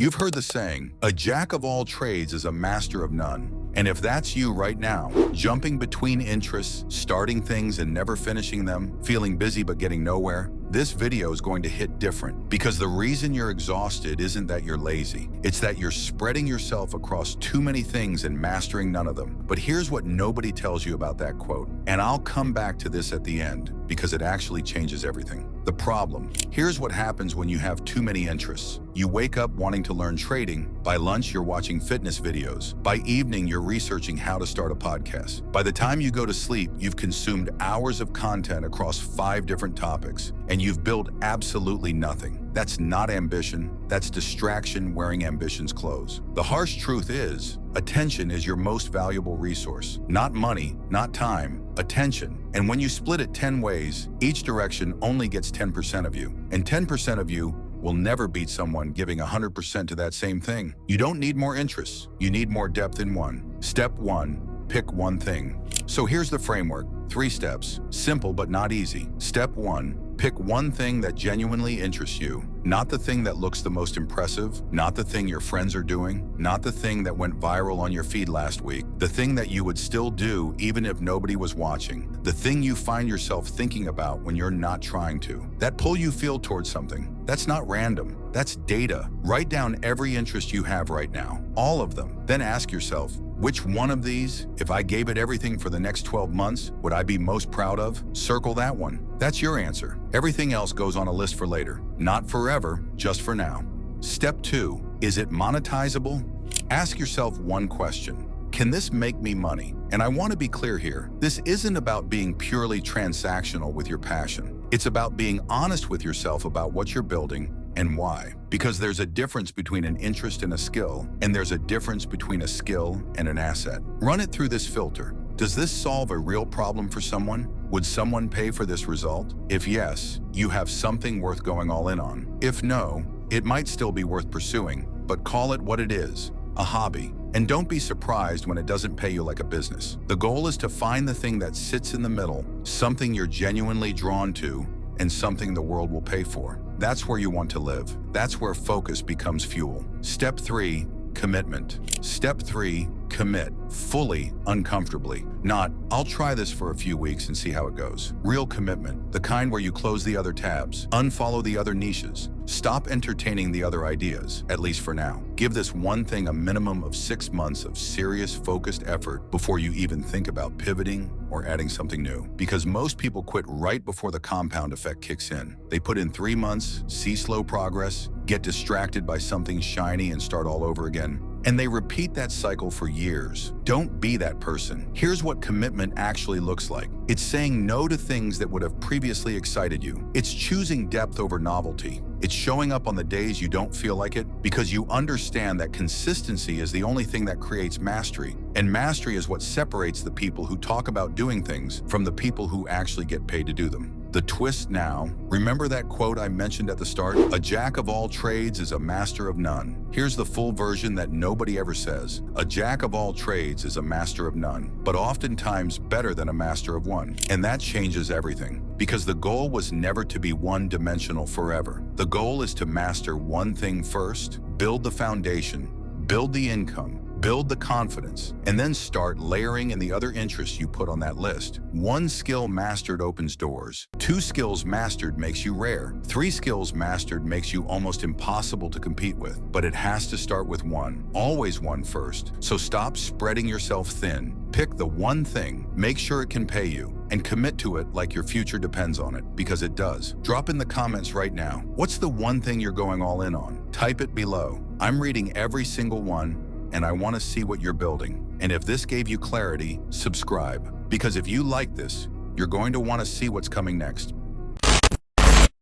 You've heard the saying, a jack of all trades is a master of none. And if that's you right now, jumping between interests, starting things and never finishing them, feeling busy but getting nowhere, this video is going to hit different, because the reason you're exhausted isn't that you're lazy. It's that you're spreading yourself across too many things and mastering none of them. But here's what nobody tells you about that quote, and I'll come back to this at the end, because it actually changes everything. The problem. Here's what happens when you have too many interests. You wake up wanting to learn trading. By lunch, you're watching fitness videos. By evening, you're researching how to start a podcast. By the time you go to sleep, you've consumed hours of content across 5 different topics, and you've built absolutely nothing. That's not ambition. That's distraction wearing ambition's clothes. The harsh truth is, attention is your most valuable resource. Not money, not time, attention. And when you split it 10 ways, each direction only gets 10% of you. And 10% of you will never beat someone giving 100% to that same thing. You don't need more interests. You need more depth in one. Step 1, pick one thing. So here's the framework. 3 steps. Simple but not easy. Step 1. Pick one thing that genuinely interests you, not the thing that looks the most impressive, not the thing your friends are doing, not the thing that went viral on your feed last week, the thing that you would still do even if nobody was watching, the thing you find yourself thinking about when you're not trying to. That pull you feel towards something, that's not random, that's data. Write down every interest you have right now, all of them. Then ask yourself, which one of these, if I gave it everything for the next 12 months, would I be most proud of? Circle that one. That's your answer. Everything else goes on a list for later. Not forever, just for now. Step 2, is it monetizable? Ask yourself one question. Can this make me money? And I want to be clear here. This isn't about being purely transactional with your passion. It's about being honest with yourself about what you're building and why. Because there's a difference between an interest and a skill, and there's a difference between a skill and an asset. Run it through this filter. Does this solve a real problem for someone? Would someone pay for this result? If yes, you have something worth going all in on. If no, it might still be worth pursuing, but call it what it is, a hobby. And don't be surprised when it doesn't pay you like a business. The goal is to find the thing that sits in the middle, something you're genuinely drawn to, and something the world will pay for. That's where you want to live. That's where focus becomes fuel. Step 3, commitment. Step 3, commit, fully, uncomfortably. Not, I'll try this for a few weeks and see how it goes. Real commitment, the kind where you close the other tabs, unfollow the other niches, stop entertaining the other ideas, at least for now. Give this one thing a minimum of 6 months of serious, focused effort before you even think about pivoting or adding something new. Because most people quit right before the compound effect kicks in. They put in 3 months, see slow progress, get distracted by something shiny and start all over again. And they repeat that cycle for years. Don't be that person. Here's what commitment actually looks like. It's saying no to things that would have previously excited you. It's choosing depth over novelty. It's showing up on the days you don't feel like it, because you understand that consistency is the only thing that creates mastery. And mastery is what separates the people who talk about doing things from the people who actually get paid to do them. The twist now, remember that quote I mentioned at the start? A jack of all trades is a master of none. Here's the full version that nobody ever says. A jack of all trades is a master of none, but oftentimes better than a master of one. And that changes everything, because the goal was never to be one-dimensional forever. The goal is to master one thing first, build the foundation, build the income, build the confidence, and then start layering in the other interests you put on that list. 1 skill mastered opens doors. 2 skills mastered makes you rare. 3 skills mastered makes you almost impossible to compete with. But it has to start with 1. Always 1 first. So stop spreading yourself thin. Pick the one thing, make sure it can pay you, and commit to it like your future depends on it, because it does. Drop in the comments right now. What's the one thing you're going all in on? Type it below. I'm reading every single one, and I want to see what you're building. And if this gave you clarity, subscribe. Because if you like this, you're going to want to see what's coming next.